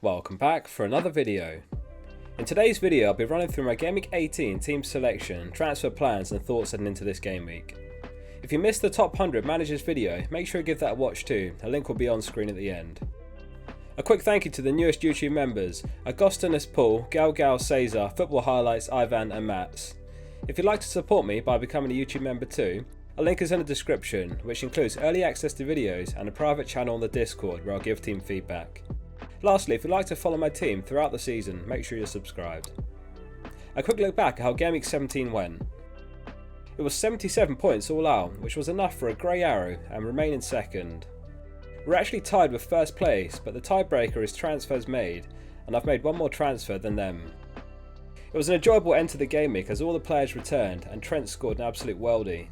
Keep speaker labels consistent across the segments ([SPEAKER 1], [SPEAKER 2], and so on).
[SPEAKER 1] welcome back for another video. In today's video I'll be running through my Gameweek18 team selection, transfer plans and thoughts heading into this game week. If you missed the top 100 managers video, make sure you give that a watch too, a link will be on screen at the end. A quick thank you to the newest YouTube members, Agostinus Paul, Gal Cesar, Football Highlights, Ivan and Mats. If you'd like to support me by becoming a YouTube member too, a link is in the description, which includes early access to videos and a private channel on the Discord where I'll give team feedback. Lastly, if you'd like to follow my team throughout the season, make sure you're subscribed. A quick look back at how Gameweek17 went. It was 77 points all out, which was enough for a grey arrow and remain in second. We're actually tied with first place, but the tiebreaker is transfers made, and I've made one more transfer than them. It was an enjoyable end to the game week as all the players returned and Trent scored an absolute worldie.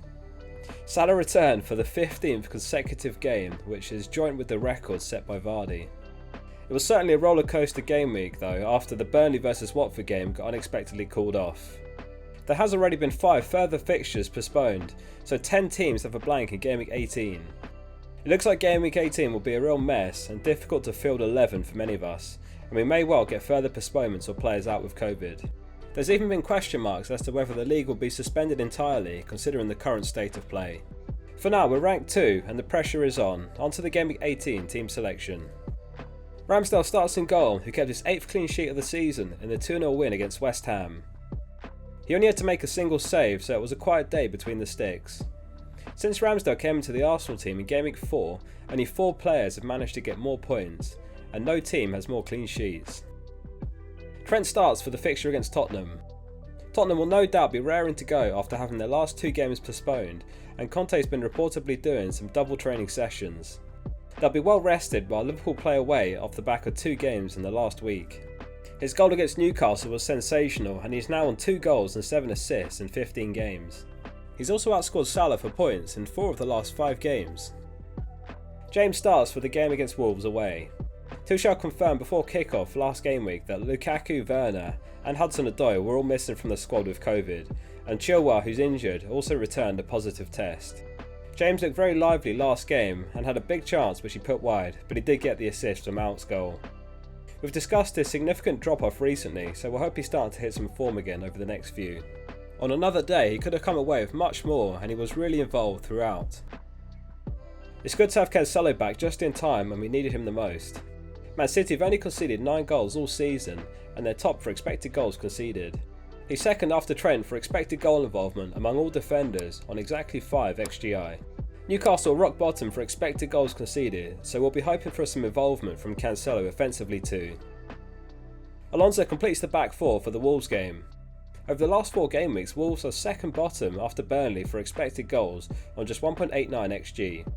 [SPEAKER 1] Salah returned for the 15th consecutive game, which is joint with the record set by Vardy. It was certainly a roller coaster game week though, after the Burnley vs Watford game got unexpectedly called off. There has already been 5 further fixtures postponed, so 10 teams have a blank in Game Week 18. It looks like Game Week 18 will be a real mess and difficult to field 11 for many of us, and we may well get further postponements or players out with COVID. There's even been question marks as to whether the league will be suspended entirely considering the current state of play. For now we're ranked 2 and the pressure is on to the Game Week 18 team selection. Ramsdale starts in goal, who kept his 8th clean sheet of the season in the 2-0 win against West Ham. He only had to make a single save, so it was a quiet day between the sticks. Since Ramsdale came into the Arsenal team in Game Week 4, only 4 players have managed to get more points, and no team has more clean sheets. Trent starts for the fixture against Tottenham. Tottenham will no doubt be raring to go after having their last 2 games postponed, and Conte's been reportedly doing some double training sessions. They'll be well rested while Liverpool play away off the back of 2 games in the last week. His goal against Newcastle was sensational and he's now on 2 goals and 7 assists in 15 games. He's also outscored Salah for points in 4 of the last 5 games. James starts for the game against Wolves away. Tuchel confirmed before kick-off last game week that Lukaku, Werner and Hudson-Odoi were all missing from the squad with COVID, and Chilwell, who's injured, also returned a positive test. James looked very lively last game and had a big chance which he put wide, but he did get the assist from Mount's goal. We've discussed his significant drop-off recently, so we'll hope he's starting to hit some form again over the next few. On another day he could have come away with much more and he was really involved throughout. It's good to have Cancelo back just in time when we needed him the most. Man City have only conceded 9 goals all season and they're top for expected goals conceded. He's second after Trent for expected goal involvement among all defenders on exactly 5 XGI. Newcastle rock bottom for expected goals conceded, so we'll be hoping for some involvement from Cancelo offensively too. Alonso completes the back 4 for the Wolves game. Over the last 4 game weeks, Wolves are second bottom after Burnley for expected goals on just 1.89 XG.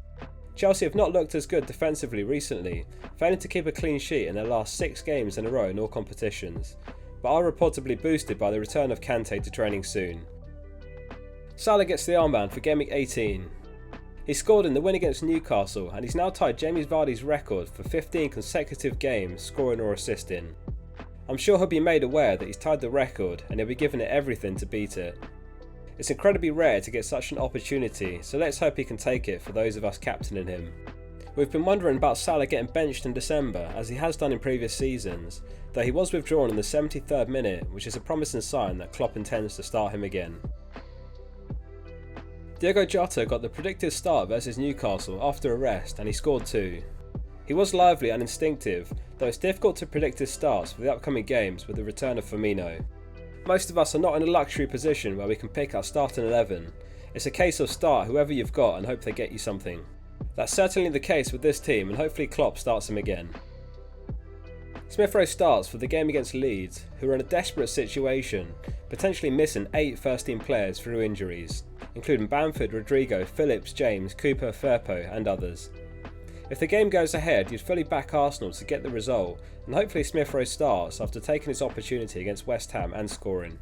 [SPEAKER 1] Chelsea have not looked as good defensively recently, failing to keep a clean sheet in their last 6 games in a row in all competitions, but are reportedly boosted by the return of Kante to training soon. Salah gets the armband for Game Week 18. He scored in the win against Newcastle and he's now tied Jamie Vardy's record for 15 consecutive games scoring or assisting. I'm sure he'll be made aware that he's tied the record and he'll be giving it everything to beat it. It's incredibly rare to get such an opportunity, so let's hope he can take it for those of us captaining him. We've been wondering about Salah getting benched in December, as he has done in previous seasons, though he was withdrawn in the 73rd minute, which is a promising sign that Klopp intends to start him again. Diogo Jota got the predicted start versus Newcastle after a rest and he scored 2. He was lively and instinctive, though it's difficult to predict his starts for the upcoming games with the return of Firmino. Most of us are not in a luxury position where we can pick our starting 11. It's a case of start whoever you've got and hope they get you something. That's certainly the case with this team and hopefully Klopp starts him again. Smith Rowe starts for the game against Leeds, who are in a desperate situation, potentially missing 8 first-team players through injuries, including Bamford, Rodrigo, Phillips, James, Cooper, Firpo and others. If the game goes ahead, you'd fully back Arsenal to get the result, and hopefully Smith Rowe starts after taking his opportunity against West Ham and scoring.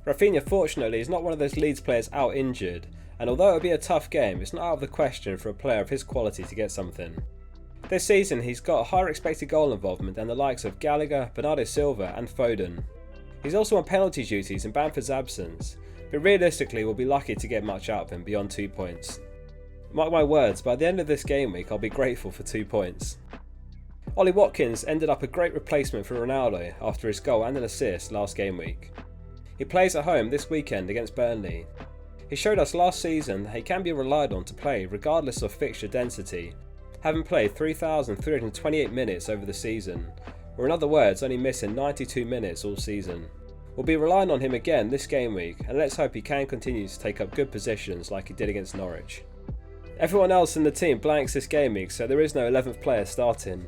[SPEAKER 1] Rafinha fortunately is not one of those Leeds players out injured, and although it will be a tough game, it's not out of the question for a player of his quality to get something. This season he's got a higher expected goal involvement than the likes of Gallagher, Bernardo Silva and Foden. He's also on penalty duties in Bamford's absence, but realistically we'll be lucky to get much out of him beyond 2 points. Mark my words, by the end of this game week I'll be grateful for 2 points. Ollie Watkins ended up a great replacement for Ronaldo after his goal and an assist last game week. He plays at home this weekend against Burnley. He showed us last season that he can be relied on to play regardless of fixture density, having played 3,328 minutes over the season, or in other words only missing 92 minutes all season. We'll be relying on him again this game week, and let's hope he can continue to take up good positions like he did against Norwich. Everyone else in the team blanks this game week, so there is no 11th player starting.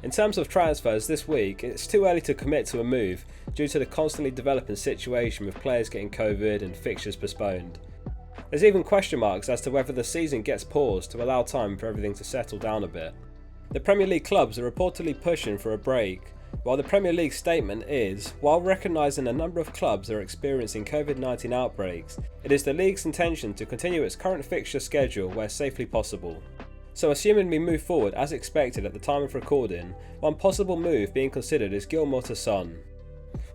[SPEAKER 1] In terms of transfers this week, it's too early to commit to a move due to the constantly developing situation with players getting COVID and fixtures postponed. There's even question marks as to whether the season gets paused to allow time for everything to settle down a bit. The Premier League clubs are reportedly pushing for a break, while the Premier League statement is, while recognising a number of clubs are experiencing COVID-19 outbreaks, it is the league's intention to continue its current fixture schedule where safely possible. So assuming we move forward as expected at the time of recording, one possible move being considered is Gilmour to Son.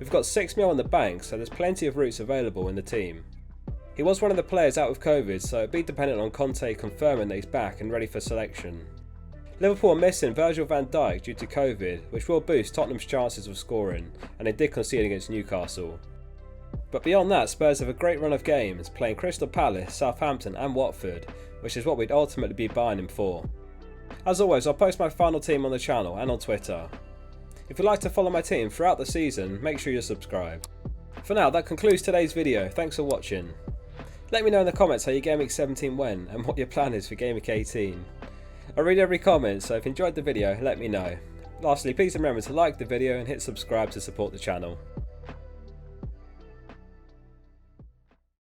[SPEAKER 1] We've got 6 mil in the bank, so there's plenty of routes available in the team. He was one of the players out with COVID, so it'd be dependent on Conte confirming that he's back and ready for selection. Liverpool are missing Virgil van Dijk due to COVID, which will boost Tottenham's chances of scoring, and they did concede against Newcastle. But beyond that, Spurs have a great run of games, playing Crystal Palace, Southampton and Watford, which is what we'd ultimately be buying him for. As always, I'll post my final team on the channel and on Twitter. If you'd like to follow my team throughout the season, make sure you're subscribed. For now, that concludes today's video. Thanks for watching. Let me know in the comments how your Gameweek 17 went and what your plan is for Gameweek 18. I read every comment, so if you enjoyed the video, let me know. Lastly, please remember to like the video and hit subscribe to support the channel.